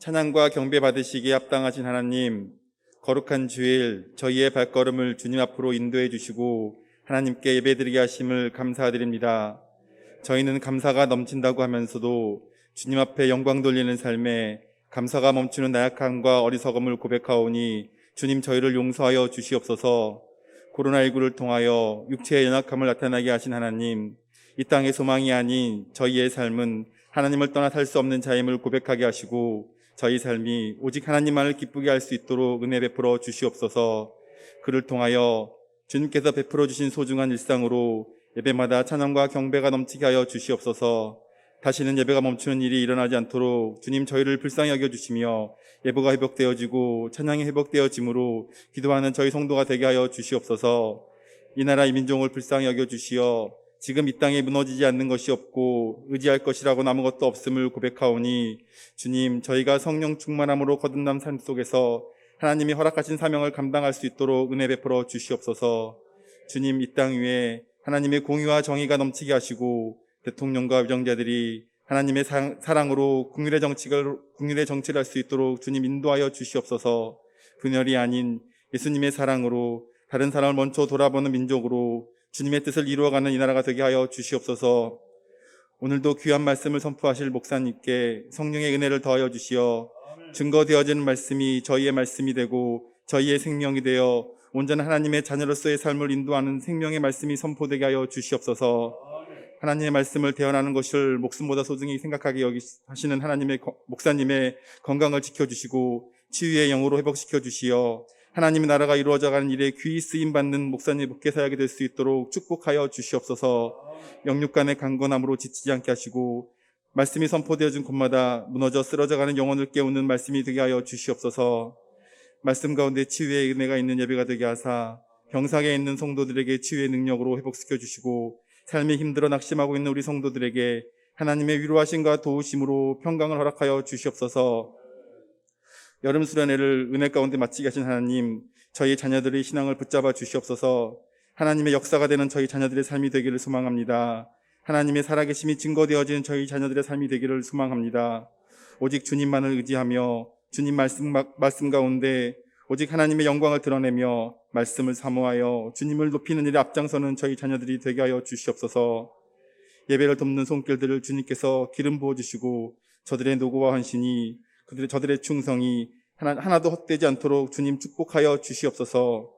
찬양과 경배 받으시기에 합당하신 하나님, 거룩한 주일 저희의 발걸음을 주님 앞으로 인도해 주시고 하나님께 예배드리게 하심을 감사드립니다. 저희는 감사가 넘친다고 하면서도 주님 앞에 영광 돌리는 삶에 감사가 멈추는 나약함과 어리석음을 고백하오니 주님 저희를 용서하여 주시옵소서. 코로나19를 통하여 육체의 연약함을 나타나게 하신 하나님, 이 땅의 소망이 아닌 저희의 삶은 하나님을 떠나 살 수 없는 자임을 고백하게 하시고 저희 삶이 오직 하나님만을 기쁘게 할 수 있도록 은혜 베풀어 주시옵소서. 그를 통하여 주님께서 베풀어 주신 소중한 일상으로 예배마다 찬양과 경배가 넘치게 하여 주시옵소서. 다시는 예배가 멈추는 일이 일어나지 않도록 주님 저희를 불쌍히 여겨주시며 예배가 회복되어지고 찬양이 회복되어짐으로 기도하는 저희 성도가 되게 하여 주시옵소서. 이 나라 이 민족을 불쌍히 여겨주시어 지금 이 땅에 무너지지 않는 것이 없고 의지할 것이라고는 아무것도 없음을 고백하오니 주님 저희가 성령 충만함으로 거듭난 삶 속에서 하나님이 허락하신 사명을 감당할 수 있도록 은혜 베풀어 주시옵소서. 주님 이 땅 위에 하나님의 공의와 정의가 넘치게 하시고 대통령과 위정자들이 하나님의 사랑으로 국민의 정치를 할 수 있도록 주님 인도하여 주시옵소서. 분열이 아닌 예수님의 사랑으로 다른 사람을 먼저 돌아보는 민족으로 주님의 뜻을 이루어가는 이 나라가 되게 하여 주시옵소서. 오늘도 귀한 말씀을 선포하실 목사님께 성령의 은혜를 더하여 주시어 증거되어지는 말씀이 저희의 말씀이 되고 저희의 생명이 되어 온전한 하나님의 자녀로서의 삶을 인도하는 생명의 말씀이 선포되게 하여 주시옵소서. 하나님의 말씀을 대언하는 것을 목숨보다 소중히 생각하게 하시는 하나님의 목사님의 건강을 지켜주시고 치유의 영으로 회복시켜 주시어 하나님의 나라가 이루어져가는 일에 귀히 쓰임받는 목사님 목회 사역이 될 수 있도록 축복하여 주시옵소서. 영육간의 강건함으로 지치지 않게 하시고 말씀이 선포되어진 곳마다 무너져 쓰러져가는 영혼을 깨우는 말씀이 되게 하여 주시옵소서. 말씀 가운데 치유의 은혜가 있는 예배가 되게 하사 병상에 있는 성도들에게 치유의 능력으로 회복시켜 주시고 삶이 힘들어 낙심하고 있는 우리 성도들에게 하나님의 위로하심과 도우심으로 평강을 허락하여 주시옵소서. 여름 수련회를 은혜 가운데 마치게 하신 하나님, 저희 자녀들의 신앙을 붙잡아 주시옵소서. 하나님의 역사가 되는 저희 자녀들의 삶이 되기를 소망합니다. 하나님의 살아계심이 증거되어지는 저희 자녀들의 삶이 되기를 소망합니다. 오직 주님만을 의지하며 주님 말씀 가운데 오직 하나님의 영광을 드러내며 말씀을 사모하여 주님을 높이는 일에 앞장서는 저희 자녀들이 되게 하여 주시옵소서. 예배를 돕는 손길들을 주님께서 기름 부어주시고 저들의 노고와 헌신이 저들의 충성이 하나도 헛되지 않도록 주님 축복하여 주시옵소서.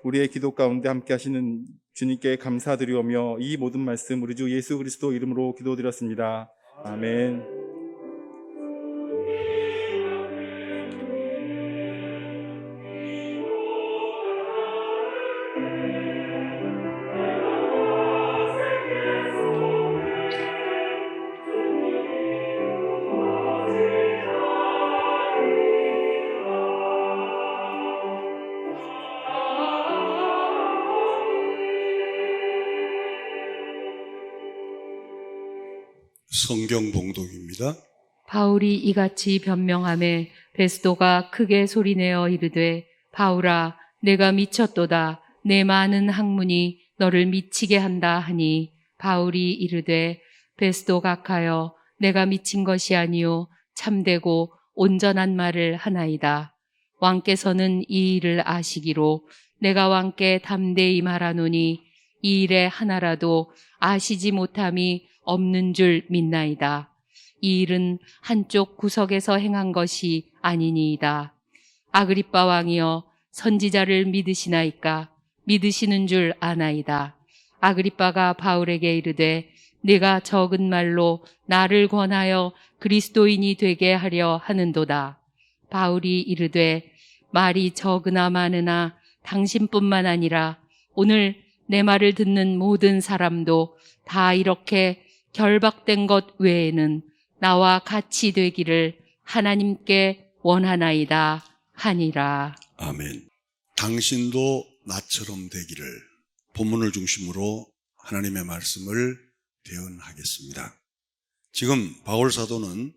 우리의 기도 가운데 함께 하시는 주님께 감사드리오며 이 모든 말씀 우리 주 예수 그리스도 이름으로 기도드렸습니다. 아멘. 성경 봉독입니다. 바울이 이같이 변명하매 베스도가 크게 소리내어 이르되 바울아 내가 미쳤도다. 내 많은 학문이 너를 미치게 한다 하니 바울이 이르되 베스도 각하여 내가 미친 것이 아니요 참되고 온전한 말을 하나이다. 왕께서는 이 일을 아시기로 내가 왕께 담대히 말하노니 이 일에 하나라도 아시지 못함이 없는 줄 믿나이다. 이 일은 한쪽 구석에서 행한 것이 아니니이다. 아그리빠 왕이여 선지자를 믿으시나이까? 믿으시는 줄 아나이다. 아그리빠가 바울에게 이르되 네가 적은 말로 나를 권하여 그리스도인이 되게 하려 하는도다. 바울이 이르되 말이 적으나 많으나 당신뿐만 아니라 오늘 내 말을 듣는 모든 사람도 다 이렇게 결박된 것 외에는 나와 같이 되기를 하나님께 원하나이다 하니라. 아멘. 당신도 나처럼 되기를 본문을 중심으로 하나님의 말씀을 대언하겠습니다. 지금 바울 사도는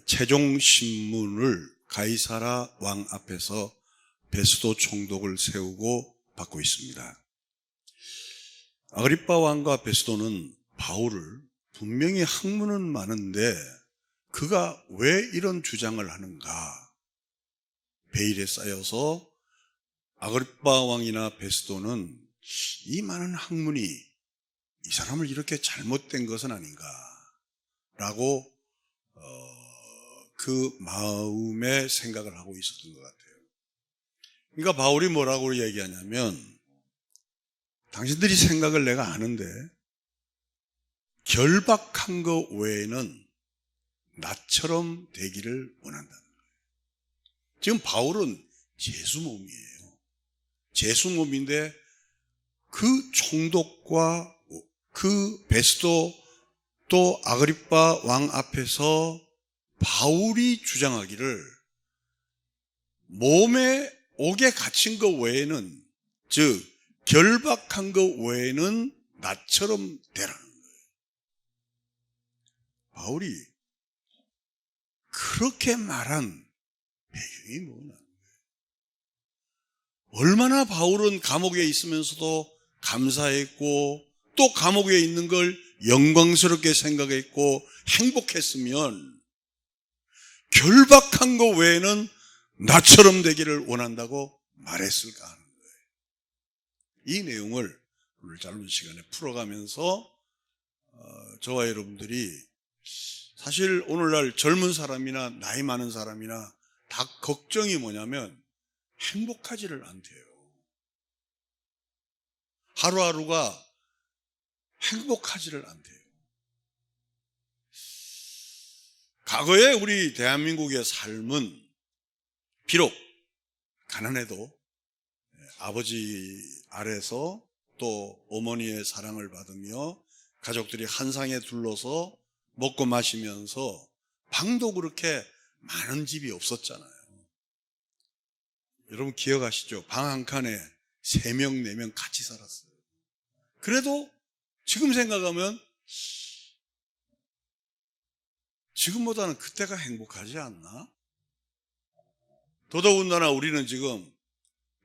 최종 신문을 가이사라 왕 앞에서 베스도 총독을 세우고 받고 있습니다. 아그리빠 왕과 베스도는 바울을 분명히 학문은 많은데 그가 왜 이런 주장을 하는가? 베일에 쌓여서 아그리빠 왕이나 베스도는 이 많은 학문이 이 사람을 이렇게 잘못된 것은 아닌가라고 그 마음의 생각을 하고 있었던 것 같아요. 그러니까 바울이 뭐라고 얘기하냐면, 당신들이 생각을 내가 아는데 결박한 것 외에는 나처럼 되기를 원한다는 거예요. 지금 바울은 제수몸이에요. 제수몸인데 그 총독과 그 베스도 또 아그리빠 왕 앞에서 바울이 주장하기를 몸에 옥에 갇힌 것 외에는, 즉 결박한 것 외에는 나처럼 되라는 거예요. 바울이 그렇게 말한 배경이 뭐냐? 얼마나 바울은 감옥에 있으면서도 감사했고 또 감옥에 있는 걸 영광스럽게 생각했고 행복했으면 결박한 것 외에는 나처럼 되기를 원한다고 말했을까 하는 거예요. 이 내용을 오늘 짧은 시간에 풀어가면서 저와 여러분들이 사실 오늘날 젊은 사람이나 나이 많은 사람이나 다 걱정이 뭐냐면 행복하지를 않대요. 하루하루가 행복하지를 않대요. 과거에 우리 대한민국의 삶은 비록 가난해도 아버지 아래서 또 어머니의 사랑을 받으며 가족들이 한 상에 둘러서 먹고 마시면서 방도 그렇게 많은 집이 없었잖아요. 여러분 기억하시죠? 방 한 칸에 3명, 4명 같이 살았어요. 그래도 지금 생각하면 지금보다는 그때가 행복하지 않나? 더더군다나 우리는 지금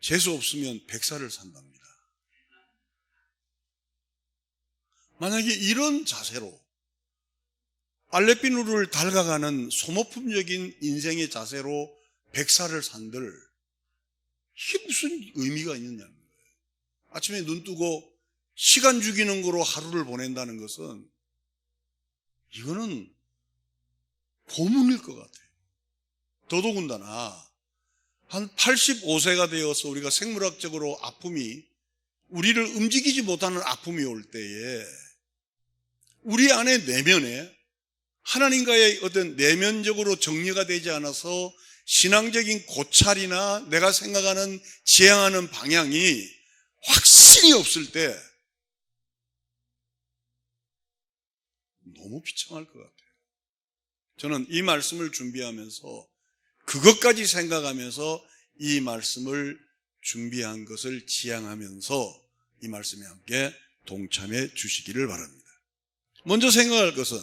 재수 없으면 100살을 산답니다. 만약에 이런 자세로 알레피누를 닳아가는 소모품적인 인생의 자세로 100살을 산들, 이게 무슨 의미가 있느냐는 거예요. 아침에 눈 뜨고 시간 죽이는 거로 하루를 보낸다는 것은 이거는 고문일 것 같아요. 더더군다나 한 85세가 되어서 우리가 생물학적으로 아픔이, 우리를 움직이지 못하는 아픔이 올 때에 우리 안에 내면에 하나님과의 어떤 내면적으로 정리가 되지 않아서 신앙적인 고찰이나 내가 생각하는 지향하는 방향이 확신이 없을 때 너무 비참할 것 같아요. 저는 이 말씀을 준비하면서 그것까지 생각하면서 이 말씀을 준비한 것을 지향하면서 이 말씀에 함께 동참해 주시기를 바랍니다. 먼저 생각할 것은,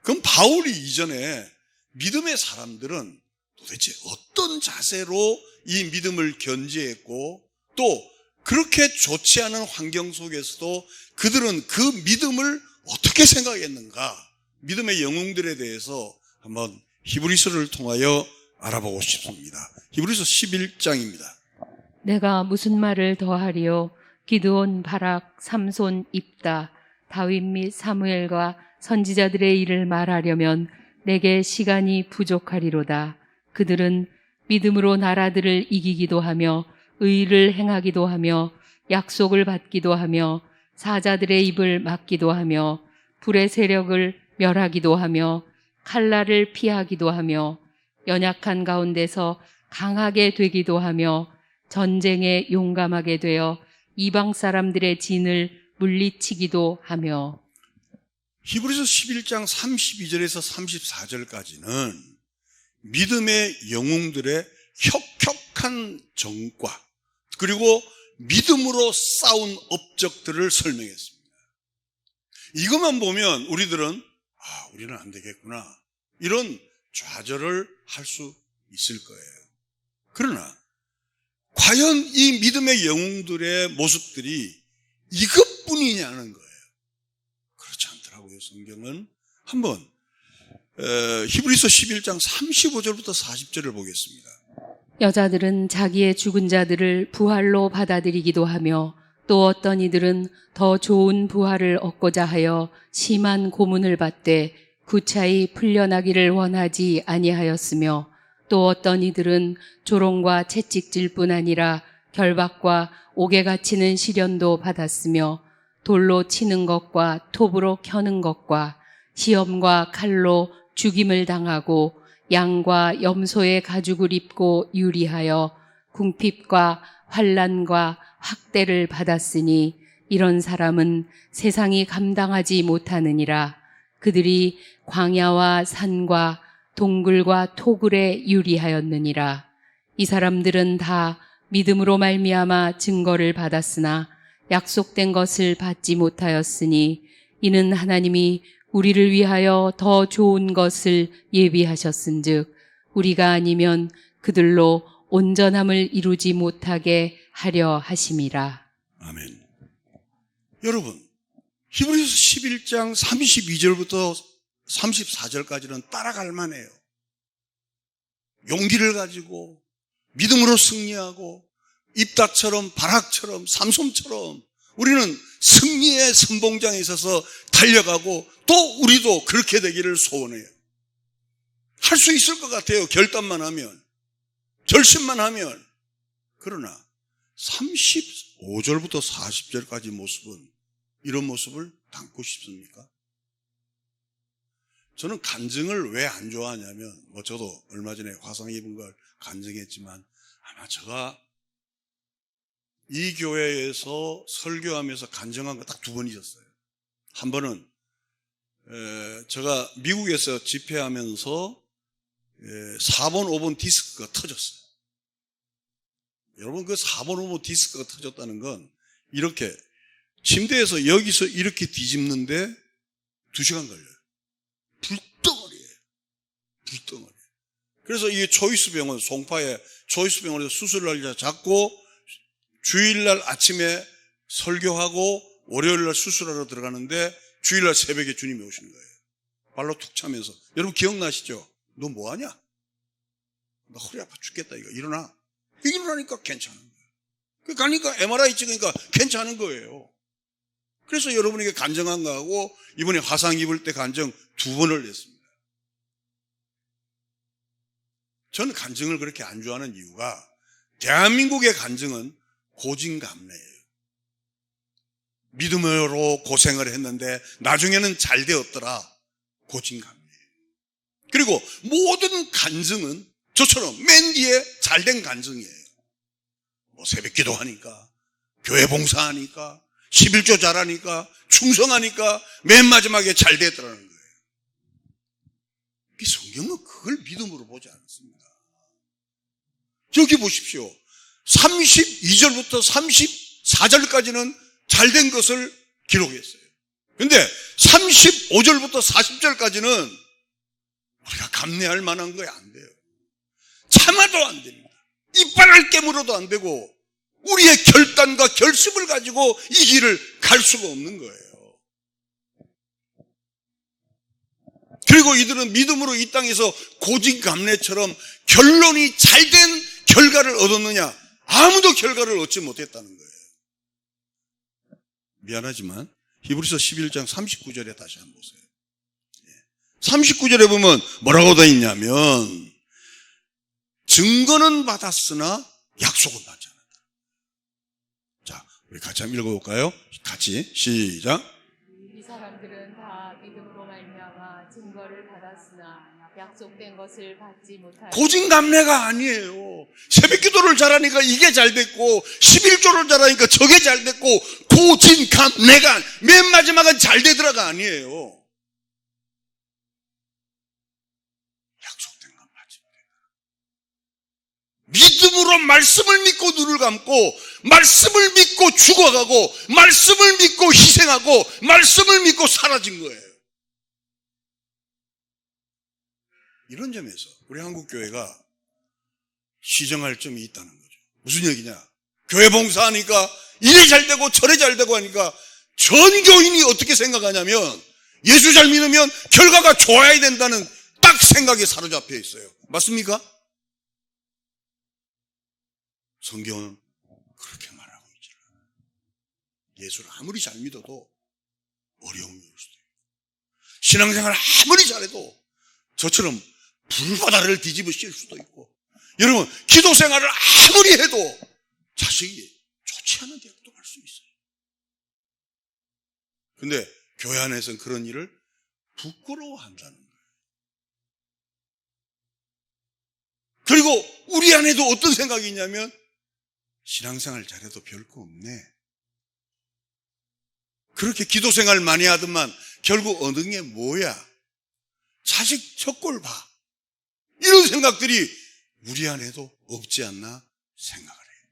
그럼 바울이 이전에 믿음의 사람들은 도대체 어떤 자세로 이 믿음을 견지했고 또 그렇게 좋지 않은 환경 속에서도 그들은 그 믿음을 어떻게 생각했는가, 믿음의 영웅들에 대해서 한번 히브리서를 통하여 알아보고 싶습니다. 히브리서 11장입니다. 내가 무슨 말을 더하리요? 기드온, 바락, 삼손, 입다, 다윗 및 사무엘과 선지자들의 일을 말하려면 내게 시간이 부족하리로다. 그들은 믿음으로 나라들을 이기기도 하며 의를 행하기도 하며 약속을 받기도 하며 사자들의 입을 막기도 하며 불의 세력을 멸하기도 하며 칼날을 피하기도 하며 연약한 가운데서 강하게 되기도 하며 전쟁에 용감하게 되어 이방 사람들의 진을 물리치기도 하며. 히브리서 11장 32절에서 34절까지는 믿음의 영웅들의 혁혁한 정과 그리고 믿음으로 쌓은 업적들을 설명했습니다. 이것만 보면 우리들은 우리는 안 되겠구나, 이런 좌절을 할 수 있을 거예요. 그러나 과연 이 믿음의 영웅들의 모습들이 이것뿐이냐는 거예요. 그렇지 않더라고요. 성경은 한번 히브리서 11장 35절부터 40절을 보겠습니다. 여자들은 자기의 죽은 자들을 부활로 받아들이기도 하며 또 어떤 이들은 더 좋은 부활을 얻고자 하여 심한 고문을 받되 구차히 풀려나기를 원하지 아니하였으며 또 어떤 이들은 조롱과 채찍질뿐 아니라 결박과 옥에 갇히는 시련도 받았으며 돌로 치는 것과 톱으로 켜는 것과 시험과 칼로 죽임을 당하고 양과 염소의 가죽을 입고 유리하여 궁핍과 환난과 학대를 받았으니 이런 사람은 세상이 감당하지 못하느니라. 그들이 광야와 산과 동굴과 토굴에 유리하였느니라. 이 사람들은 다 믿음으로 말미암아 증거를 받았으나 약속된 것을 받지 못하였으니 이는 하나님이 우리를 위하여 더 좋은 것을 예비하셨은즉 우리가 아니면 그들로 온전함을 이루지 못하게 하려 하심이라. 아멘. 여러분, 히브리서 11장 32절부터 34절까지는 따라갈 만해요. 용기를 가지고 믿음으로 승리하고 입다처럼 바락처럼 삼손처럼 우리는 승리의 선봉장에 있어서 달려가고 또 우리도 그렇게 되기를 소원해요. 할 수 있을 것 같아요. 결단만 하면, 결심만 하면. 그러나 35절부터 40절까지 모습은 이런 모습을 담고 싶습니까? 저는 간증을 왜 안 좋아하냐면 저도 얼마 전에 화상 입은 걸 간증했지만 아마 제가 이 교회에서 설교하면서 간증한 거 딱 2번 있었어요. 한 번은 제가 미국에서 집회하면서 4번, 5번 디스크가 터졌어요. 여러분, 그 4번, 5번 디스크가 터졌다는 건 이렇게 침대에서 여기서 이렇게 뒤집는데 2시간 걸려요. 불덩어리예요. 불덩어리. 그래서 이게 초이스 병원, 송파에 초이스 병원에서 수술을 날짜 잡고 주일날 아침에 설교하고 월요일날 수술하러 들어가는데 주일날 새벽에 주님이 오신 거예요. 발로 툭 차면서. 여러분 기억나시죠? 너 뭐하냐? 나 허리 아파 죽겠다 이거. 일어나. 일어나니까 괜찮은 거예요. 가니까 MRI 찍으니까 괜찮은 거예요. 그래서 여러분에게 간증한 거하고 이번에 화상 입을 때 간증 2번을 했습니다. 저는 간증을 그렇게 안 좋아하는 이유가 대한민국의 간증은 고진감래예요. 믿음으로 고생을 했는데 나중에는 잘 되었더라. 고진감래. 그리고 모든 간증은 저처럼 맨 뒤에 잘된 간증이에요. 새벽 기도하니까, 교회 봉사하니까, 11조 잘하니까, 충성하니까 맨 마지막에 잘 됐더라는 거예요. 이 성경은 그걸 믿음으로 보지 않습니다. 여기 보십시오. 32절부터 34절까지는 잘된 것을 기록했어요. 그런데 35절부터 40절까지는 우리가 감내할 만한 거야 안 돼요. 참아도 안 됩니다. 이빨을 깨물어도 안 되고 우리의 결단과 결심을 가지고 이 길을 갈 수가 없는 거예요. 그리고 이들은 믿음으로 이 땅에서 고진감래처럼 결론이 잘된 결과를 얻었느냐? 아무도 결과를 얻지 못했다는 거예요. 미안하지만 히브리서 11장 39절에 다시 한번 보세요. 39절에 보면 뭐라고 되어 있냐면 증거는 받았으나 약속은 받지 않았다. 자, 우리 같이 한번 읽어볼까요? 같이 시작. 이 사람들은 다 믿음으로 말미암아 증거를 받았으나 약속된 것을 받지 못하였다. 고진감래가 아니에요. 새벽기도를 잘하니까 이게 잘 됐고 11조를 잘하니까 저게 잘 됐고 고진감래가 맨 마지막은 잘 되더라가 아니에요. 약속된 건 받지 못해요. 믿음으로 말씀을 믿고 눈을 감고 말씀을 믿고 죽어가고 말씀을 믿고 희생하고 말씀을 믿고 사라진 거예요. 이런 점에서 우리 한국교회가 시정할 점이 있다는 거죠. 무슨 얘기냐? 교회 봉사하니까 이래 잘 되고 저래 잘 되고 하니까 전 교인이 어떻게 생각하냐면 예수 잘 믿으면 결과가 좋아야 된다는 딱 생각에 사로잡혀 있어요. 맞습니까? 성경은 그렇게 말하고 있잖아요. 예수를 아무리 잘 믿어도 어려움이 올 수도 있고, 신앙생활을 아무리 잘해도 저처럼 불바다를 뒤집어 씌울 수도 있고, 여러분 기도 생활을 아무리 해도 자식이 좋지 않은 대학도 갈 수 있어요. 근데 교회 안에서는 그런 일을 부끄러워한다는 거예요. 그리고 우리 안에도 어떤 생각이 있냐면, 신앙생활 잘해도 별거 없네. 그렇게 기도 생활 많이 하더만 결국 얻은 게 뭐야? 자식 젖골 봐. 이런 생각들이 우리 안에도 없지 않나 생각을 해요.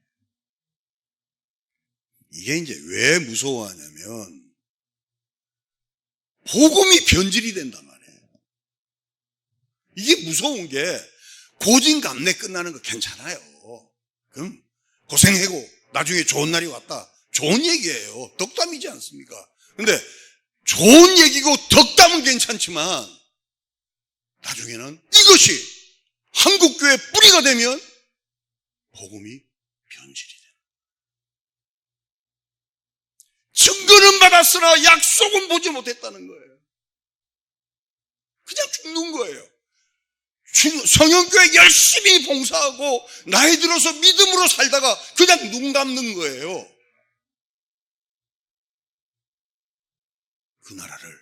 이게 이제 왜 무서워하냐면, 복음이 변질이 된단 말이에요. 이게 무서운 게, 고진감래 끝나는 거 괜찮아요. 그럼 고생하고 나중에 좋은 날이 왔다. 좋은 얘기예요. 덕담이지 않습니까? 근데 좋은 얘기고 덕담은 괜찮지만 나중에는 이것이 한국교회 뿌리가 되면 복음이 변질이 돼요. 증거는 받았으나 약속은 보지 못했다는 거예요. 그냥 죽는 거예요. 성형교회 열심히 봉사하고 나이 들어서 믿음으로 살다가 그냥 눈 감는 거예요. 그 나라를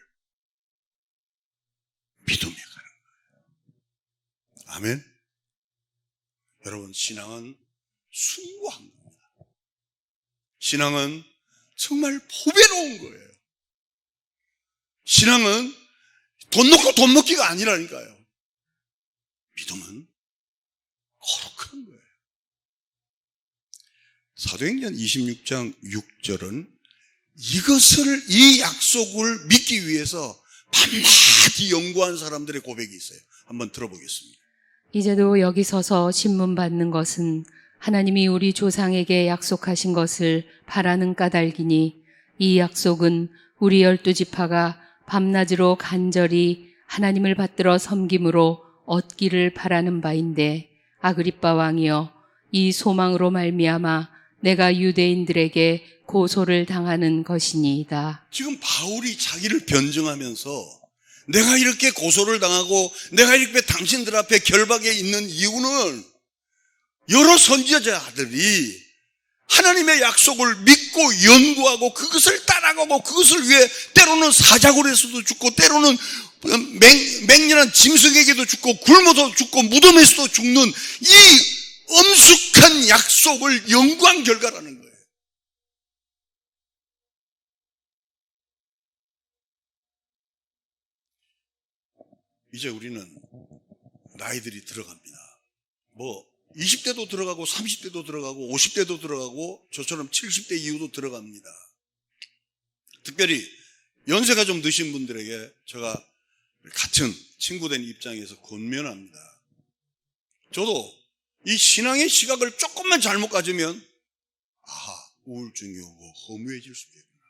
믿음에 가는 거예요. 아멘. 여러분, 신앙은 숭고한 겁니다. 신앙은 정말 보배로운 거예요. 신앙은 돈 놓고 돈 먹기가 아니라니까요. 믿음은 거룩한 거예요. 사도행전 26장 6절은 이 약속을 믿기 위해서 밤낮 연구한 사람들의 고백이 있어요. 한번 들어보겠습니다. 이제도 여기 서서 신문 받는 것은 하나님이 우리 조상에게 약속하신 것을 바라는 까닭이니, 이 약속은 우리 12지파가 밤낮으로 간절히 하나님을 받들어 섬김으로 얻기를 바라는 바인데, 아그리빠 왕이여, 이 소망으로 말미암아 내가 유대인들에게 고소를 당하는 것이니이다. 지금 바울이 자기를 변증하면서 내가 이렇게 고소를 당하고 내가 이렇게 당신들 앞에 결박에 있는 이유는, 여러 선지자들이 하나님의 약속을 믿고 연구하고 그것을 따라가고 그것을 위해 때로는 사자굴에서도 죽고 때로는 맹렬한 짐승에게도 죽고 굶어도 죽고 무덤에서도 죽는 이 엄숙한 약속을 연구한 결과라는 거예요. 이제 우리는 나이들이 들어갑니다. 20대도 들어가고 30대도 들어가고 50대도 들어가고 저처럼 70대 이후도 들어갑니다. 특별히 연세가 좀 드신 분들에게 제가 같은 친구된 입장에서 권면합니다. 저도 이 신앙의 시각을 조금만 잘못 가지면 우울증이 오고 허무해질 수 있겠구나.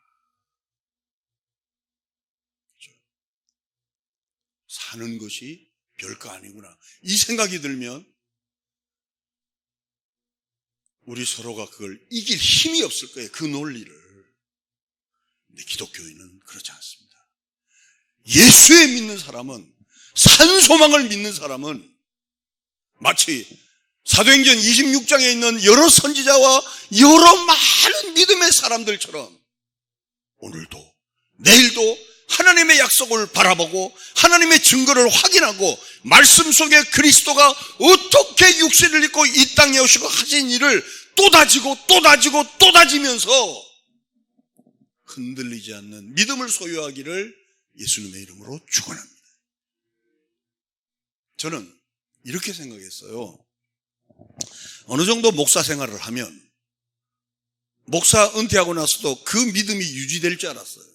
그렇죠? 사는 것이 별거 아니구나, 이 생각이 들면 우리 서로가 그걸 이길 힘이 없을 거예요, 그 논리를. 근데 기독교인은 그렇지 않습니다. 예수에 믿는 사람은, 산소망을 믿는 사람은 마치 사도행전 26장에 있는 여러 선지자와 여러 많은 믿음의 사람들처럼 오늘도 내일도 하나님의 약속을 바라보고 하나님의 증거를 확인하고 말씀 속에 그리스도가 어떻게 육신을 입고 이 땅에 오시고 하신 일을 또 다지고 또 다지고 또 다지면서 흔들리지 않는 믿음을 소유하기를 예수님의 이름으로 축원합니다. 저는 이렇게 생각했어요. 어느 정도 목사 생활을 하면 목사 은퇴하고 나서도 그 믿음이 유지될 줄 알았어요.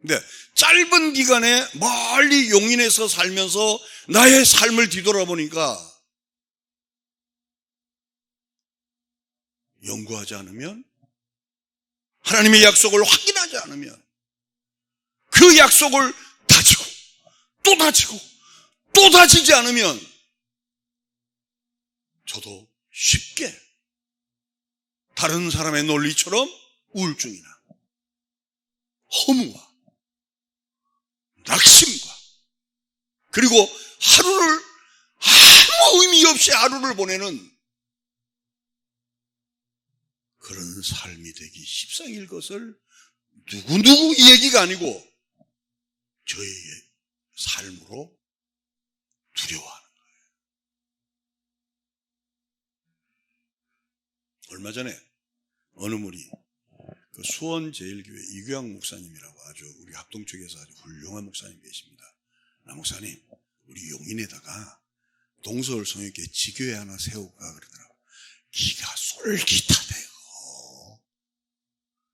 근데 짧은 기간에 멀리 용인에서 살면서 나의 삶을 뒤돌아보니까 연구하지 않으면, 하나님의 약속을 확인하지 않으면 그 약속을 다지고 또 다지고 또 다지지 않으면 저도 쉽게 다른 사람의 논리처럼 우울증이나 허무와 낙심과 그리고 하루를 아무 의미 없이 하루를 보내는 그런 삶이 되기 십상일 것을 누구 얘기가 아니고 저의 삶으로 두려워하는 거예요. 얼마 전에 어느 분이 그 수원제일교회 이규양 목사님이라고 아주 우리 합동 쪽에서 아주 훌륭한 목사님 계십니다. 나 목사님, 우리 용인에다가 동서울 성역교회 지교회 하나 세울까 그러더라고요. 기가 솔깃하대요.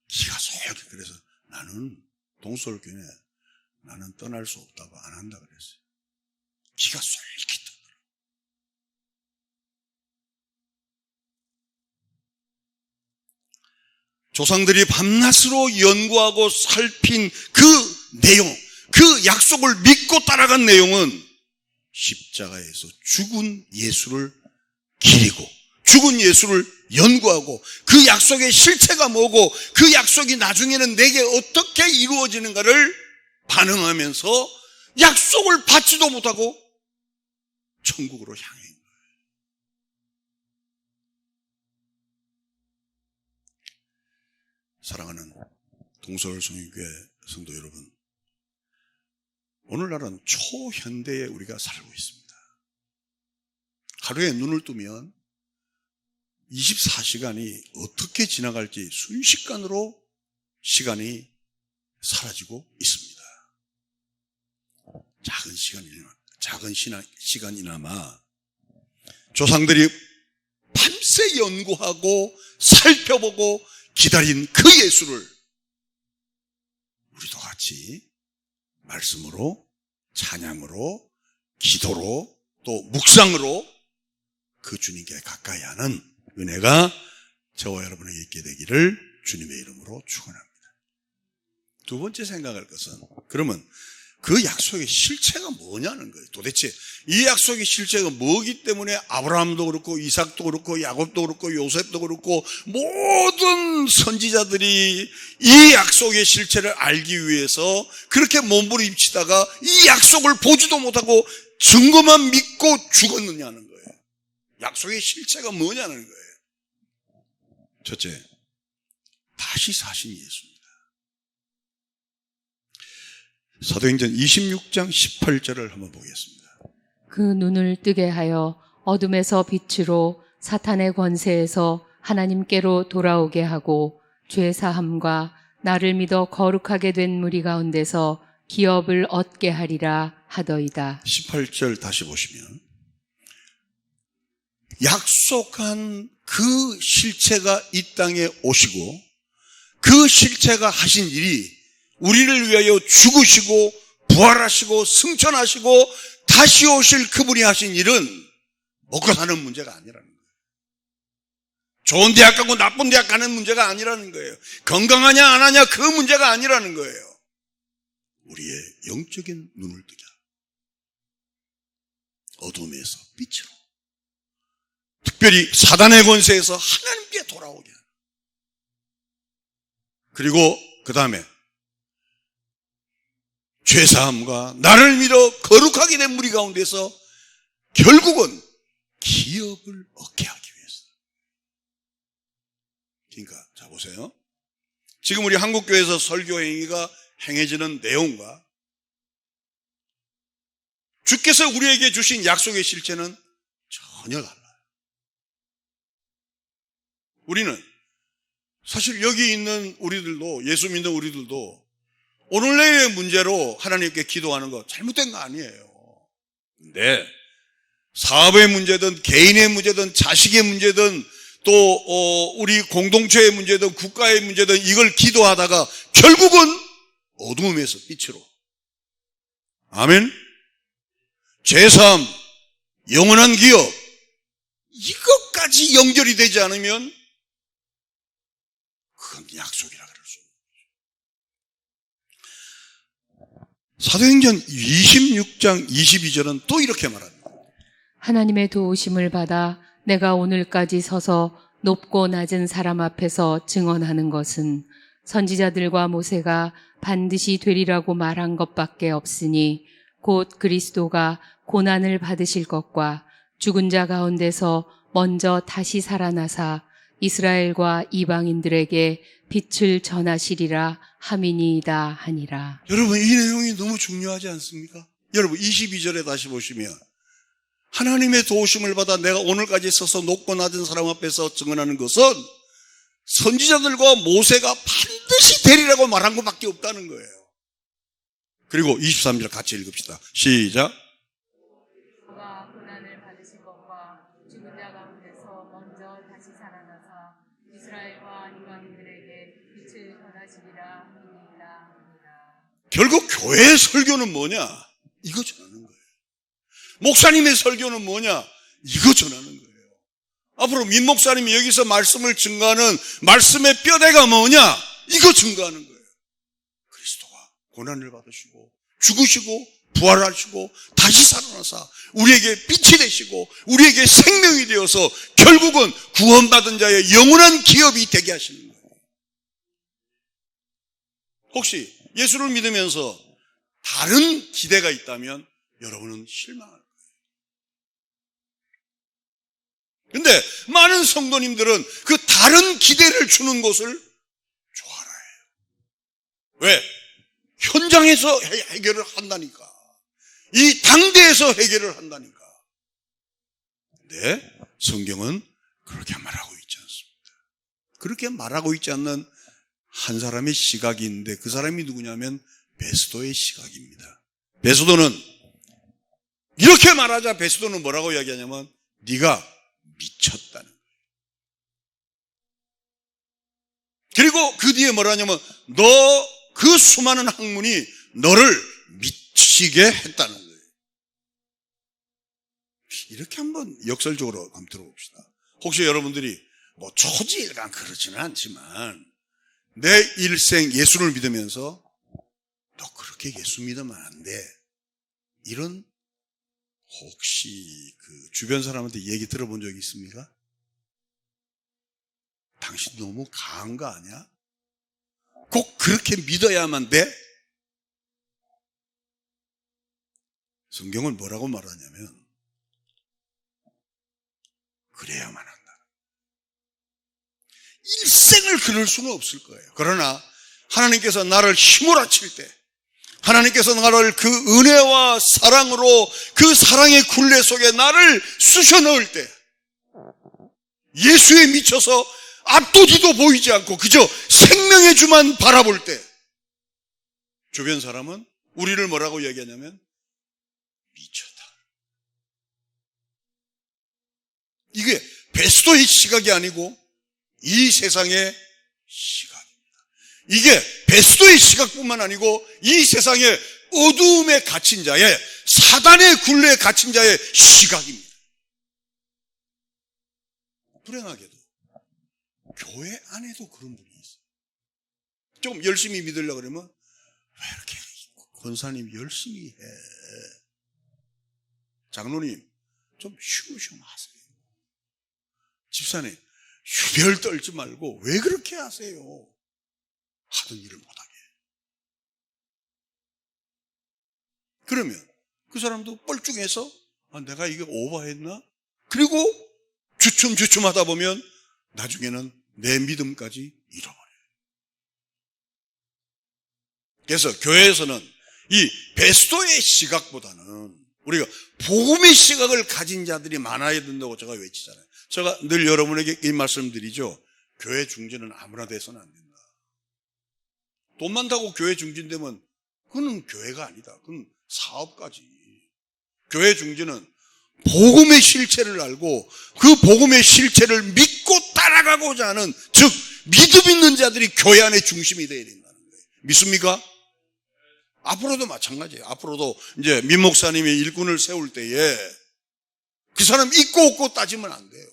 기가 솔깃. 그래서 나는 동서울교회 나는 떠날 수 없다고 안 한다 그랬어요. 기가 솔깃하더라고요. 조상들이 밤낮으로 연구하고 살핀 그 내용, 그 약속을 믿고 따라간 내용은 십자가에서 죽은 예수를 기리고 죽은 예수를 연구하고 그 약속의 실체가 뭐고 그 약속이 나중에는 내게 어떻게 이루어지는가를 반응하면서 약속을 받지도 못하고 천국으로 향해 있는 거예요. 사랑하는 동서울 성유교회 성도 여러분, 오늘날은 초현대에 우리가 살고 있습니다. 하루에 눈을 뜨면 24시간이 어떻게 지나갈지 순식간으로 시간이 사라지고 있습니다. 작은 시간이나마 조상들이 밤새 연구하고 살펴보고 기다린 그 예수를 우리도 같이 말씀으로, 찬양으로, 기도로, 또 묵상으로 그 주님께 가까이 하는 은혜가 저와 여러분에게 있게 되기를 주님의 이름으로 축원합니다. 두 번째 생각할 것은 그러면 그 약속의 실체가 뭐냐는 거예요. 도대체 이 약속의 실체가 뭐기 때문에 아브라함도 그렇고 이삭도 그렇고 야곱도 그렇고 요셉도 그렇고 모든 선지자들이 이 약속의 실체를 알기 위해서 그렇게 몸부림치다가 이 약속을 보지도 못하고 증거만 믿고 죽었느냐는 거예요. 약속의 실체가 뭐냐는 거예요. 첫째, 다시 사신 예수입니다. 사도행전 26장 18절을 한번 보겠습니다. 그 눈을 뜨게 하여 어둠에서 빛으로 사탄의 권세에서 하나님께로 돌아오게 하고 죄사함과 나를 믿어 거룩하게 된 무리 가운데서 기업을 얻게 하리라 하더이다. 18절 다시 보시면 약속한 그 실체가 이 땅에 오시고 그 실체가 하신 일이 우리를 위하여 죽으시고 부활하시고 승천하시고 다시 오실 그분이 하신 일은 먹고 사는 문제가 아니라는 거예요. 좋은 대학 가고 나쁜 대학 가는 문제가 아니라는 거예요. 건강하냐 안 하냐 그 문제가 아니라는 거예요. 우리의 영적인 눈을 뜨게 어둠에서 빛으로, 특별히 사단의 권세에서 하나님께 돌아오게 하는, 그리고 그 다음에 죄사함과 나를 믿어 거룩하게 된 무리 가운데서 결국은 기업을 얻게 하기 위해서. 그러니까 자 보세요. 지금 우리 한국교회에서 설교 행위가 행해지는 내용과 주께서 우리에게 주신 약속의 실체는 전혀 달라요. 우리는 사실 여기 있는 우리들도, 예수 믿는 우리들도 오늘날의 문제로 하나님께 기도하는 거 잘못된 거 아니에요. 근데 사업의 문제든 개인의 문제든 자식의 문제든 또 우리 공동체의 문제든 국가의 문제든 이걸 기도하다가 결국은 어두움에서 빛으로, 아멘, 죄사함, 영원한 기업, 이것까지 연결이 되지 않으면 그건 약속이라 그럴 수 있는 거죠. 사도행전 26장 22절은 또 이렇게 말합니다. 하나님의 도우심을 받아 내가 오늘까지 서서 높고 낮은 사람 앞에서 증언하는 것은 선지자들과 모세가 반드시 되리라고 말한 것밖에 없으니 곧 그리스도가 고난을 받으실 것과 죽은 자 가운데서 먼저 다시 살아나사 이스라엘과 이방인들에게 빛을 전하시리라 함이니이다 하니라. 여러분, 이 내용이 너무 중요하지 않습니까? 여러분, 22절에 다시 보시면 하나님의 도우심을 받아 내가 오늘까지 서서 높고 낮은 사람 앞에서 증언하는 것은 선지자들과 모세가 반드시 되리라고 말한 것밖에 없다는 거예요. 그리고 23절 같이 읽읍시다. 시작. 그가 고난을 받으실 것과 죽은 자 가운데서 먼저 다시 살아나사 이스라엘과 이방인들에게 빛을 전하시리라 함이니이다 하니라. 결국 교회의 설교는 뭐냐? 이거 전하는 거예요. 목사님의 설교는 뭐냐? 이거 전하는 거예요. 앞으로 민 목사님이 여기서 말씀을 증거하는 말씀의 뼈대가 뭐냐? 이거 증거하는 거예요. 그리스도가 고난을 받으시고 죽으시고 부활하시고 다시 살아나사 우리에게 빛이 되시고 우리에게 생명이 되어서 결국은 구원받은 자의 영원한 기업이 되게 하시는 거예요. 혹시 예수를 믿으면서 다른 기대가 있다면 여러분은 실망할 거예요. 근데 많은 성도님들은 그 다른 기대를 주는 것을 좋아해요. 왜? 현장에서 해결을 한다니까. 이 당대에서 해결을 한다니까. 근데 성경은 그렇게 말하고 있지 않습니다. 그렇게 말하고 있지 않는 한 사람의 시각이 있는데 그 사람이 누구냐면 베스도의 시각입니다. 베스도는 이렇게 말하자 베스도는 뭐라고 이야기하냐면 네가 미쳤다는 거예요. 그리고 그 뒤에 뭐라냐면 너 그 수많은 학문이 너를 미치게 했다는 거예요. 이렇게 한번 역설적으로 한번 들어봅시다. 혹시 여러분들이 뭐 초지일간 그렇지는 않지만 내 일생 예수를 믿으면서 너 그렇게 예수 믿으면 안 돼. 이런 혹시 그 주변 사람한테 얘기 들어본 적이 있습니까? 당신 너무 강한 거 아니야? 꼭 그렇게 믿어야만 돼? 성경은 뭐라고 말하냐면 그래야만 한다. 일생을 그럴 수는 없을 거예요. 그러나 하나님께서 나를 휘몰아칠 때 하나님께서 나를 그 은혜와 사랑으로 그 사랑의 굴레 속에 나를 쑤셔 넣을 때 예수에 미쳐서 앞도 뒤도 보이지 않고 그저 생명의 주만 바라볼 때 주변 사람은 우리를 뭐라고 얘기하냐면 미쳤다. 이게 베스도의 시각이 아니고 이 세상의 시각입니다. 이게 베스도의 시각뿐만 아니고 이 세상의 어두움에 갇힌 자의 사단의 굴레에 갇힌 자의 시각입니다. 불행하게도 교회 안에도 그런 분이 있어요. 조금 열심히 믿으려고 그러면 왜 이렇게 권사님 열심히 해? 장로님 좀 쉬우쉬우 하세요. 집사님 휴별 떨지 말고 왜 그렇게 하세요? 하던 일을 못하게. 그러면 그 사람도 뻘쭘해서 내가 이게 오버했나? 그리고 주춤주춤 하다 보면 나중에는 내 믿음까지 잃어버려요. 그래서 교회에서는 이 베스도의 시각보다는 우리가 복음의 시각을 가진 자들이 많아야 된다고 제가 외치잖아요. 제가 늘 여러분에게 이 말씀드리죠. 교회 중진은 아무나 돼서는 안 된다. 돈 많다고 교회 중진되면 그건 교회가 아니다. 그건 사업까지. 교회 중진은 복음의 실체를 알고 그 복음의 실체를 믿고 따라가고자 하는 즉 믿음 있는 자들이 교회 안의 중심이 되어야 된다는 거예요. 믿습니까? 앞으로도 마찬가지예요. 앞으로도 이제 민 목사님이 일꾼을 세울 때에 그 사람 있고 없고 따지면 안 돼요.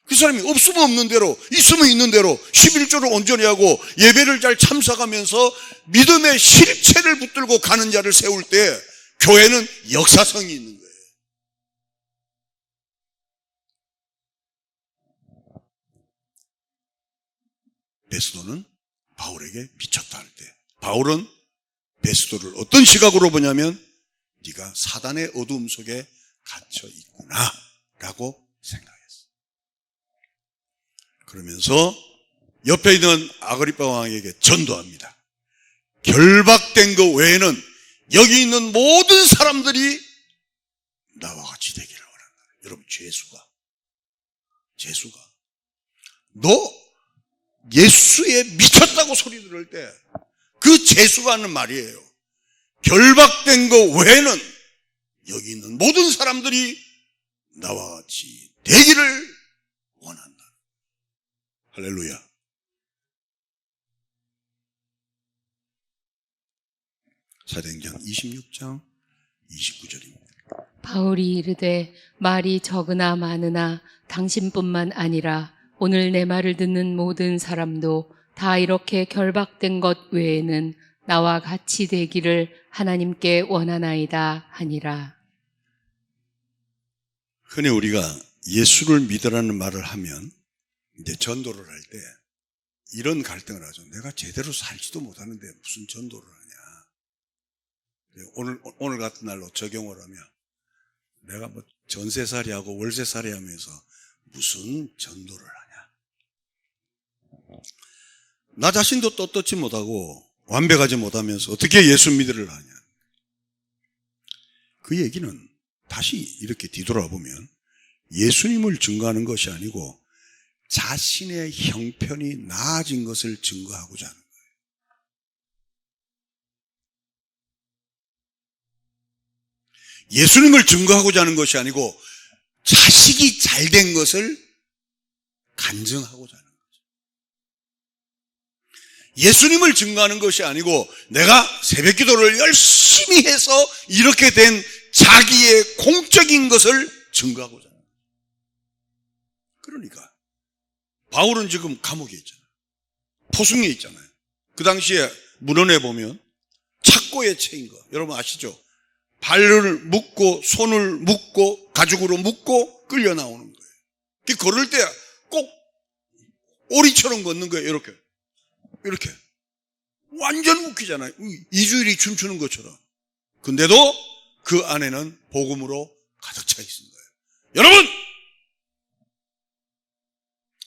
그 사람이 없으면 없는 대로, 있으면 있는 대로 11조를 온전히 하고 예배를 잘 참석하면서 믿음의 실체를 붙들고 가는 자를 세울 때 교회는 역사성이 있는 거예요. 베스도는 바울에게 미쳤다 할 때 바울은 베스도를 어떤 시각으로 보냐면 네가 사단의 어두움 속에 갇혀 있구나 라고 생각했어. 그러면서 옆에 있는 아그리파 왕에게 전도합니다. 결박된 것 외에는 여기 있는 모든 사람들이 나와 같이 되기를 원한다. 여러분, 죄수가 너 예수에 미쳤다고 소리 들을 때 그 죄수가 하는 말이에요. 결박된 것 외에는 여기 있는 모든 사람들이 나와 같이 되기를 원한다. 할렐루야. 사도행전 26장 29절입니다. 바울이 이르되 말이 적으나 많으나 당신뿐만 아니라 오늘 내 말을 듣는 모든 사람도 다 이렇게 결박된 것 외에는 나와 같이 되기를 하나님께 원하나이다 하니라. 흔히 우리가 예수를 믿으라는 말을 하면 이제 전도를 할 때 이런 갈등을 하죠. 내가 제대로 살지도 못하는데 무슨 전도를 하냐. 오늘 같은 날로 적용을 하면 내가 뭐 전세살이하고 월세살이 하면서 무슨 전도를 하냐. 나 자신도 떳떳지 못하고 완벽하지 못하면서 어떻게 예수 믿으를 하냐. 그 얘기는 다시 이렇게 뒤돌아보면 예수님을 증거하는 것이 아니고 자신의 형편이 나아진 것을 증거하고자 하는 거예요. 예수님을 증거하고자 하는 것이 아니고 자식이 잘된 것을 간증하고자 하는 거죠. 예수님을 증거하는 것이 아니고 내가 새벽기도를 열심히 해서 이렇게 된 자기의 공적인 것을 증거하고자 하는 거예요. 그러니까 바울은 지금 감옥에 있잖아요. 포승에 있잖아요. 그 당시에 문헌에 보면 착고에 채인 거 여러분 아시죠? 발을 묶고 손을 묶고 가죽으로 묶고 끌려 나오는 거예요. 걸을 때 꼭 오리처럼 걷는 거예요. 이렇게 완전 웃기잖아요. 이주일이 춤추는 것처럼. 근데도 그 안에는 복음으로 가득 차 있는 거예요. 여러분,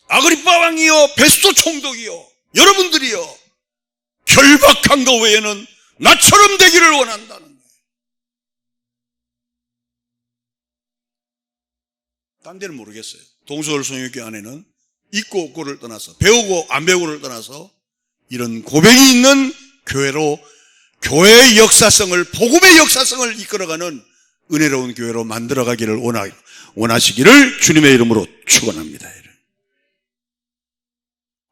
아그리파 왕이요, 베스도 총독이요, 여러분들이요, 결박한 것 외에는 나처럼 되기를 원한다는 거예요. 딴 데는 모르겠어요. 동서울 성육교 안에는 있고 없고를 떠나서 배우고 안 배우고를 떠나서 이런 고백이 있는 교회로 교회의 역사성을 복음의 역사성을 이끌어가는 은혜로운 교회로 만들어가기를 원하시기를 주님의 이름으로 축원합니다.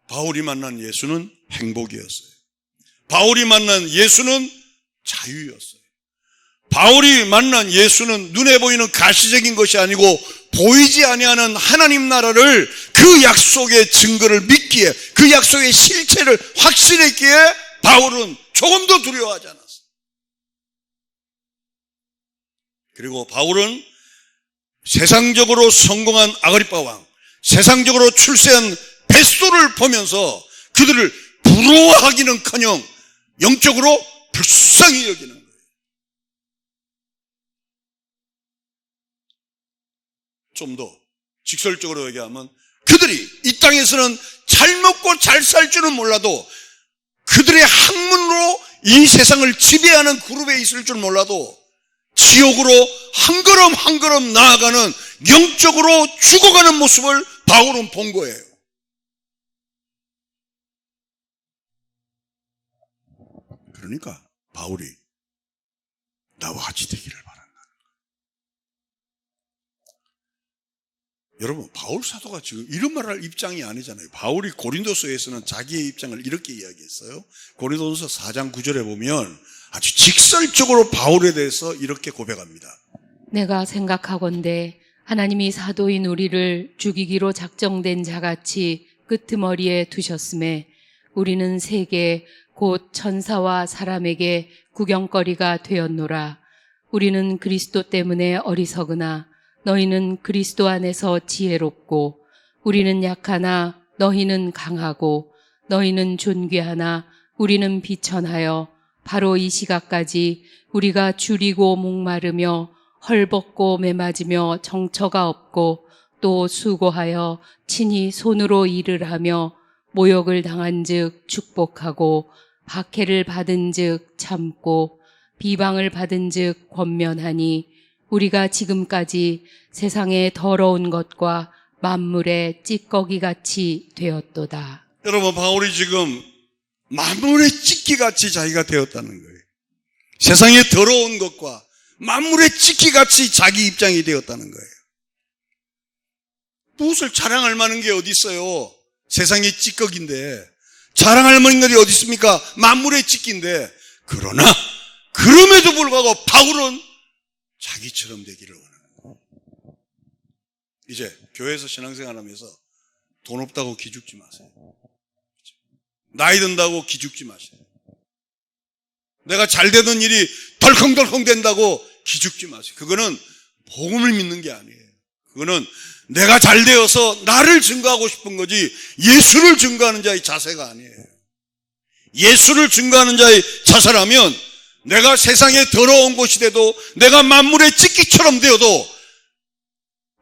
바울이 만난 예수는 행복이었어요. 바울이 만난 예수는 자유였어요. 바울이 만난 예수는 눈에 보이는 가시적인 것이 아니고 보이지 아니하는 하나님 나라를 그 약속의 증거를 믿기에 그 약속의 실체를 확신했기에 바울은 조금도 두려워하지 않았어요. 그리고 바울은 세상적으로 성공한 아그리파 왕, 세상적으로 출세한 베스도를 보면서 그들을 부러워하기는커녕 영적으로 불쌍히 여기는 거예요. 좀 더 직설적으로 얘기하면 그들이 이 땅에서는 잘 먹고 잘 살 줄은 몰라도 그들의 학문으로 이 세상을 지배하는 그룹에 있을 줄 몰라도 지옥으로 한 걸음 한 걸음 나아가는 영적으로 죽어가는 모습을 바울은 본 거예요. 그러니까 바울이 나와 같이 되기를 바란다. 여러분, 바울 사도가 지금 이런 말을 할 입장이 아니잖아요. 바울이 고린도서에서는 자기의 입장을 이렇게 이야기했어요. 고린도서 4장 9절에 보면 아주 직설적으로 바울에 대해서 이렇게 고백합니다. 내가 생각하건대 하나님이 사도인 우리를 죽이기로 작정된 자같이 끄트머리에 두셨음에 우리는 세계 곧 천사와 사람에게 구경거리가 되었노라. 우리는 그리스도 때문에 어리석으나 너희는 그리스도 안에서 지혜롭고 우리는 약하나 너희는 강하고 너희는 존귀하나 우리는 비천하여 바로 이 시각까지 우리가 줄이고 목마르며 헐벗고 매맞으며 정처가 없고 또 수고하여 친히 손으로 일을 하며 모욕을 당한즉 축복하고 박해를 받은즉 참고 비방을 받은즉 권면하니 우리가 지금까지 세상의 더러운 것과 만물의 찌꺼기같이 되었도다. 여러분, 바울이 지금 만물의 찌꺼기같이 자기가 되었다는 거예요. 세상의 더러운 것과 만물의 찌꺼기같이 자기 입장이 되었다는 거예요. 무엇을 자랑할 만한 게 어디 있어요? 세상의 찌꺼기인데 자랑할 만한 것이 어디 있습니까? 만물의 찌꺼기인데. 그러나 그럼에도 불구하고 바울은 자기처럼 되기를 원하는 거예요. 이제 교회에서 신앙생활하면서 돈 없다고 기죽지 마세요. 나이 든다고 기죽지 마세요. 내가 잘 되던 일이 덜컹덜컹 된다고 기죽지 마세요. 그거는 복음을 믿는 게 아니에요. 그거는 내가 잘 되어서 나를 증거하고 싶은 거지 예수를 증거하는 자의 자세가 아니에요. 예수를 증거하는 자의 자세라면 내가 세상에 더러운 곳이 돼도 내가 만물의 찌꺼기처럼 되어도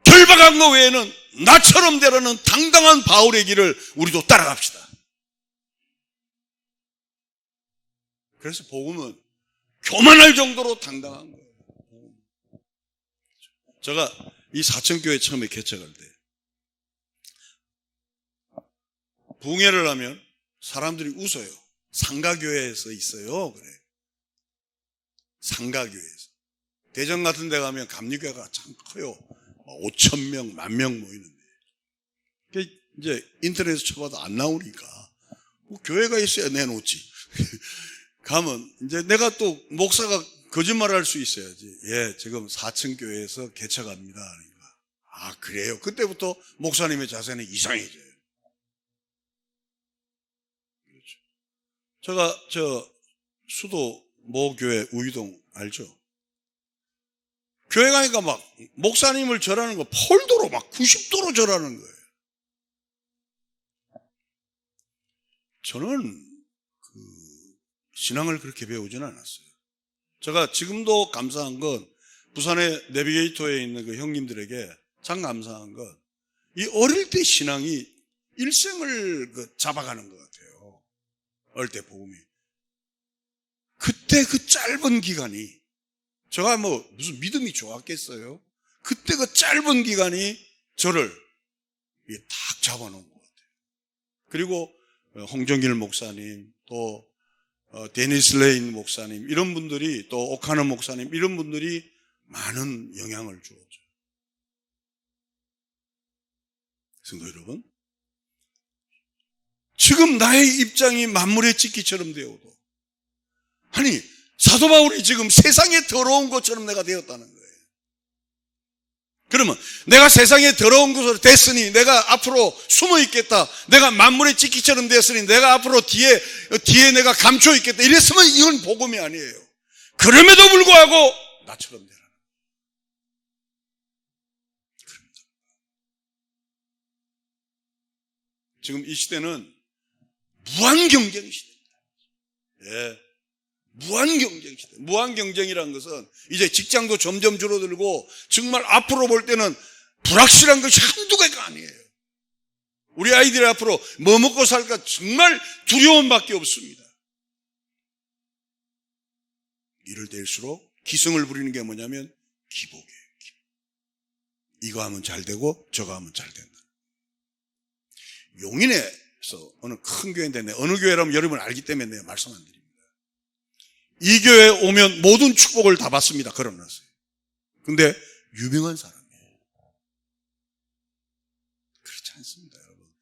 결박한 것 외에는 나처럼 되라는 당당한 바울의 길을 우리도 따라갑시다. 그래서 복음은 교만할 정도로 당당한 거예요. 제가 이 사천교회 처음에 개척할 때 붕해를 하면 사람들이 웃어요. 상가교회에서 있어요. 그래. 상가교회에서. 대전 같은 데 가면 감리교회가 참 커요. 5,000명, 10,000명 모이는데. 이제 인터넷에서 쳐봐도 안 나오니까 뭐 교회가 있어야 내놓지. 가면 이제 내가 또 목사가 거짓말을 할 수 있어야지. 예, 지금 4층 교회에서 개척합니다. 그러니까 아, 그래요? 그때부터 목사님의 자세는 이상해져요. 그렇죠. 제가 수도 모 교회 우이동 알죠? 교회 가니까 막 목사님을 절하는 거 폴도로 막 90도로 절하는 거예요. 저는 신앙을 그렇게 배우지는 않았어요. 제가 지금도 감사한 건 부산의 내비게이터에 있는 그 형님들에게 참 감사한 건 이 어릴 때 신앙이 일생을 잡아가는 것 같아요. 어릴 때 복음이. 그때 그 짧은 기간이 제가 뭐 무슨 믿음이 좋았겠어요? 그때 그 짧은 기간이 저를 탁 잡아놓은 것 같아요. 그리고 홍정길 목사님 또 데니스 레인 목사님 이런 분들이 또 오카너 목사님 이런 분들이 많은 영향을 주었죠. 성도 여러분, 지금 나의 입장이 만물의 찌꺼기처럼 되어도 아니 사도 바울이 지금 세상에 더러운 것처럼 내가 되었다는 거예요. 그러면 내가 세상에 더러운 것으로 됐으니 내가 앞으로 숨어 있겠다. 내가 만물의 찌꺼기처럼 됐으니 내가 앞으로 뒤에 내가 감춰 있겠다. 이랬으면 이건 복음이 아니에요. 그럼에도 불구하고 나처럼 되라. 지금 이 시대는 무한 경쟁 시대입니다. 예. 무한 경쟁 시대. 무한 경쟁이라는 것은 이제 직장도 점점 줄어들고 정말 앞으로 볼 때는 불확실한 것이 한두 개가 아니에요. 우리 아이들이 앞으로 뭐 먹고 살까 정말 두려움밖에 없습니다. 이럴 때일수록 기승을 부리는 게 뭐냐면 기복이에요. 이거 하면 잘 되고 저거 하면 잘 된다. 용인에서 어느 큰 교회인데 어느 교회라면 여러분 알기 때문에 내가 말씀 안 드립니다. 이 교회에 오면 모든 축복을 다 받습니다. 걸어놨어요. 근데 유명한 사람이에요. 그렇지 않습니다, 여러분.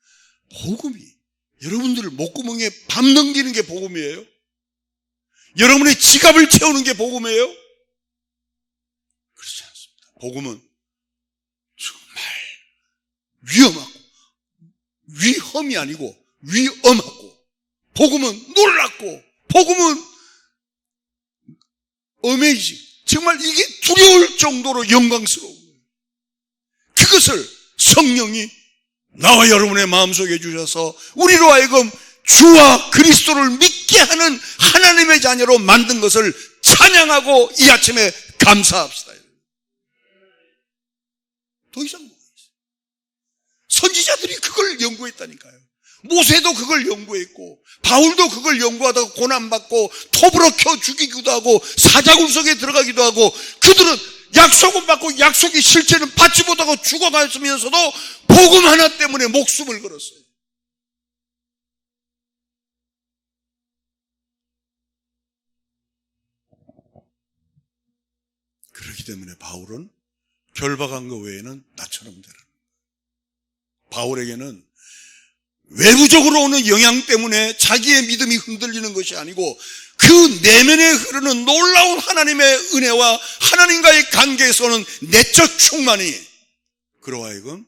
복음이 여러분들을 목구멍에 밥 넘기는 게 복음이에요? 여러분의 지갑을 채우는 게 복음이에요? 그렇지 않습니다. 복음은 위험하고, 위험이 아니고 위험하고, 복음은 놀랍고, 복음은 어메이징, 정말 이게 두려울 정도로 영광스러운 거예요. 그것을 성령이 나와 여러분의 마음속에 주셔서 우리로 하여금 주와 그리스도를 믿게 하는 하나님의 자녀로 만든 것을 찬양하고 이 아침에 감사합시다. 더 이상 뭐가 있어요? 선지자들이 그걸 연구했다니까요. 모세도 그걸 연구했고, 바울도 그걸 연구하다가 고난받고 톱으로 켜 죽이기도 하고 사자굴 속에 들어가기도 하고, 그들은 약속은 받고 약속의 실체는 받지 못하고 죽어갔으면서도 복음 하나 때문에 목숨을 걸었어요. 그렇기 때문에 바울은 결박한 것 외에는 나처럼 되라. 바울에게는 외부적으로 오는 영향 때문에 자기의 믿음이 흔들리는 것이 아니고 그 내면에 흐르는 놀라운 하나님의 은혜와 하나님과의 관계에서 오는 내적 충만이 그로 하여금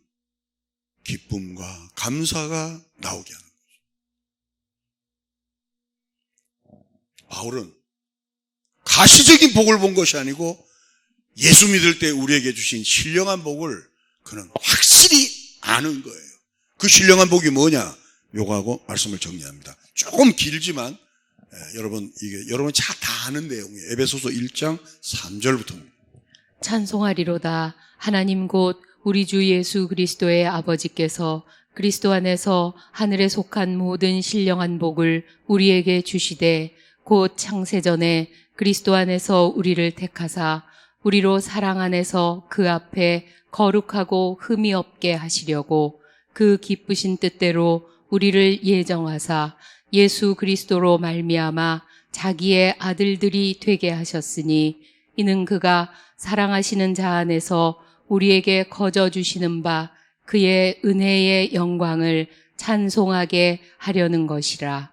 기쁨과 감사가 나오게 하는 거죠. 바울은 가시적인 복을 본 것이 아니고 예수 믿을 때 우리에게 주신 신령한 복을 그는 확실히 아는 거예요. 그 신령한 복이 뭐냐? 요거하고 말씀을 정리합니다. 조금 길지만 여러분 다 아는 내용이에요. 에베소서 1장 3절부터입니다. 찬송하리로다. 하나님 곧 우리 주 예수 그리스도의 아버지께서 그리스도 안에서 하늘에 속한 모든 신령한 복을 우리에게 주시되 곧 창세전에 그리스도 안에서 우리를 택하사 우리로 사랑 안에서 그 앞에 거룩하고 흠이 없게 하시려고 그 기쁘신 뜻대로 우리를 예정하사 예수 그리스도로 말미암아 자기의 아들들이 되게 하셨으니 이는 그가 사랑하시는 자 안에서 우리에게 거저 주시는 바 그의 은혜의 영광을 찬송하게 하려는 것이라.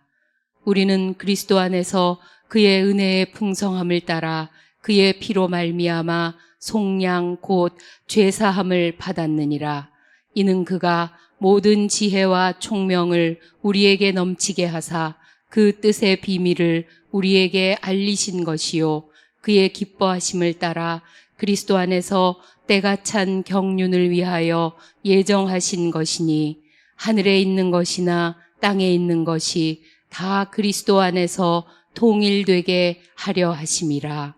우리는 그리스도 안에서 그의 은혜의 풍성함을 따라 그의 피로 말미암아 속량 곧 죄사함을 받았느니라. 이는 그가 모든 지혜와 총명을 우리에게 넘치게 하사 그 뜻의 비밀을 우리에게 알리신 것이요 그의 기뻐하심을 따라 그리스도 안에서 때가 찬 경륜을 위하여 예정하신 것이니 하늘에 있는 것이나 땅에 있는 것이 다 그리스도 안에서 통일되게 하려 하심이라.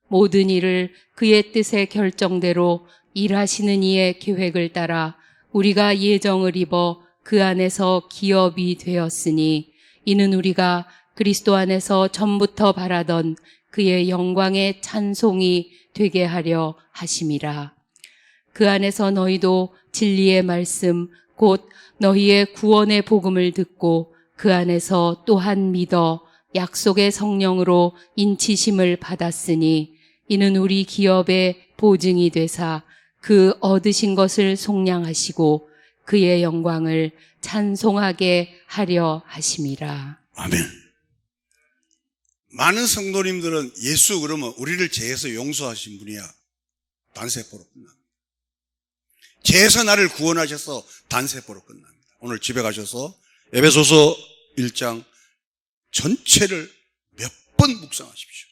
모든 일을 그의 뜻의 결정대로 일하시는 이의 계획을 따라 우리가 예정을 입어 그 안에서 기업이 되었으니 이는 우리가 그리스도 안에서 전부터 바라던 그의 영광의 찬송이 되게 하려 하심이라. 그 안에서 너희도 진리의 말씀 곧 너희의 구원의 복음을 듣고 그 안에서 또한 믿어 약속의 성령으로 인치심을 받았으니 이는 우리 기업의 보증이 되사 그 얻으신 것을 속량하시고 그의 영광을 찬송하게 하려 하심이라. 아멘. 많은 성도님들은 예수 그러면 우리를 죄에서 용서하신 분이야. 단세포로 끝납니다. 죄에서 나를 구원하셔서 단세포로 끝납니다. 오늘 집에 가셔서 에베소서 1장 전체를 몇 번 묵상하십시오.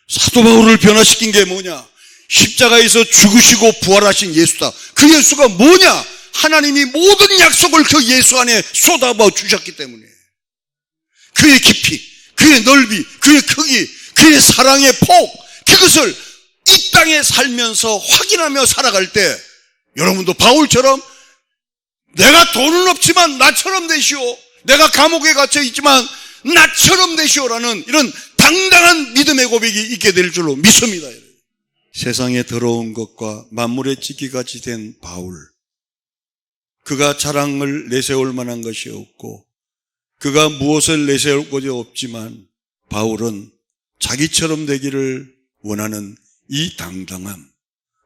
사도 바울을 변화시킨 게 뭐냐? 십자가에서 죽으시고 부활하신 예수다. 그 예수가 뭐냐? 하나님이 모든 약속을 그 예수 안에 쏟아부어 주셨기 때문에 그의 깊이, 그의 넓이, 그의 크기, 그의 사랑의 폭, 그것을 이 땅에 살면서 확인하며 살아갈 때 여러분도 바울처럼 내가 돈은 없지만 나처럼 되시오, 내가 감옥에 갇혀 있지만 나처럼 되시오라는 이런 당당한 믿음의 고백이 있게 될 줄로 믿습니다. 세상에 더러운 것과 만물의 찢기같이 된 바울, 그가 자랑을 내세울 만한 것이 없고 그가 무엇을 내세울 것이 없지만 바울은 자기처럼 되기를 원하는 이 당당함,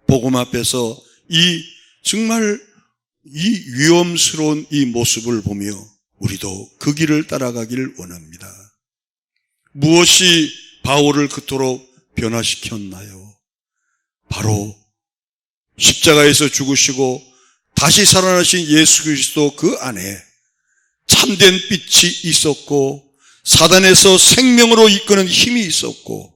복음 앞에서 정말 이 위험스러운 이 모습을 보며 우리도 그 길을 따라가길 원합니다. 무엇이 바울을 그토록 변화시켰나요? 바로 십자가에서 죽으시고 다시 살아나신 예수 그리스도 그 안에 참된 빛이 있었고 사단에서 생명으로 이끄는 힘이 있었고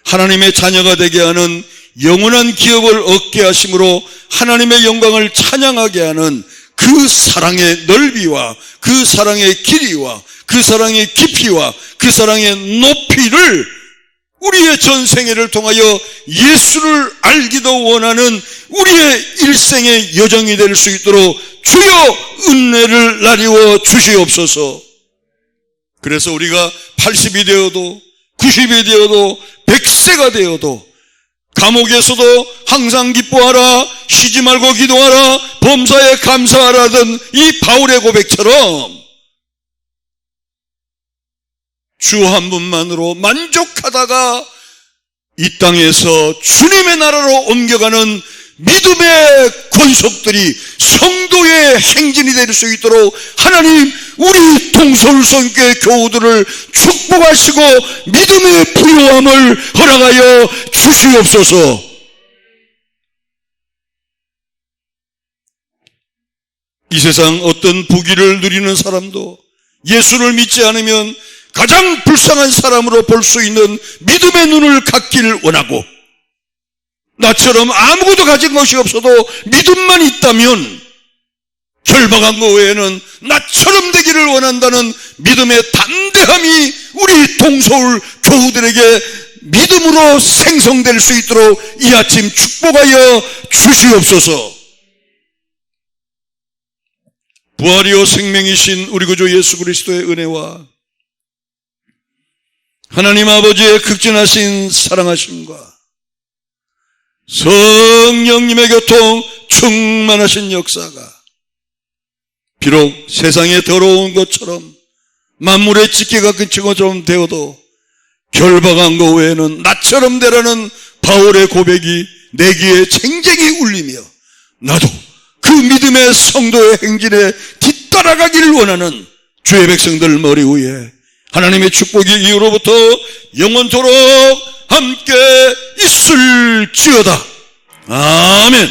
하나님의 자녀가 되게 하는 영원한 기업을 얻게 하심으로 하나님의 영광을 찬양하게 하는 그 사랑의 넓이와 그 사랑의 길이와 그 사랑의 깊이와 그 사랑의 높이를 우리의 전생애를 통하여 예수를 알기도 원하는 우리의 일생의 여정이 될 수 있도록 주여 은혜를 나리워 주시옵소서. 그래서 우리가 80이 되어도 90이 되어도 100세가 되어도 감옥에서도 항상 기뻐하라, 쉬지 말고 기도하라, 범사에 감사하라던 이 바울의 고백처럼 주 한 분만으로 만족하다가 이 땅에서 주님의 나라로 옮겨가는 믿음의 권속들이 성도의 행진이 될 수 있도록 하나님 우리 동서울성교회 교우들을 축복하시고 믿음의 부요함을 허락하여 주시옵소서. 이 세상 어떤 부귀를 누리는 사람도 예수를 믿지 않으면 가장 불쌍한 사람으로 볼 수 있는 믿음의 눈을 갖기를 원하고 나처럼 아무것도 가진 것이 없어도 믿음만 있다면 결박한 것 외에는 나처럼 되기를 원한다는 믿음의 담대함이 우리 동서울 교우들에게 믿음으로 생성될 수 있도록 이 아침 축복하여 주시옵소서. 부활이요 생명이신 우리 구주 예수 그리스도의 은혜와 하나님 아버지의 극진하신 사랑하심과 성령님의 교통 충만하신 역사가 비록 세상에 더러운 것처럼 만물의 찢기가 끊긴 것처럼 되어도 결박한 것 외에는 나처럼 되라는 바울의 고백이 내 귀에 쟁쟁이 울리며 나도 그 믿음의 성도의 행진에 뒤따라가기를 원하는 주의 백성들 머리 위에 하나님의 축복이 이후로부터 영원토록 함께 있을지어다. 아멘.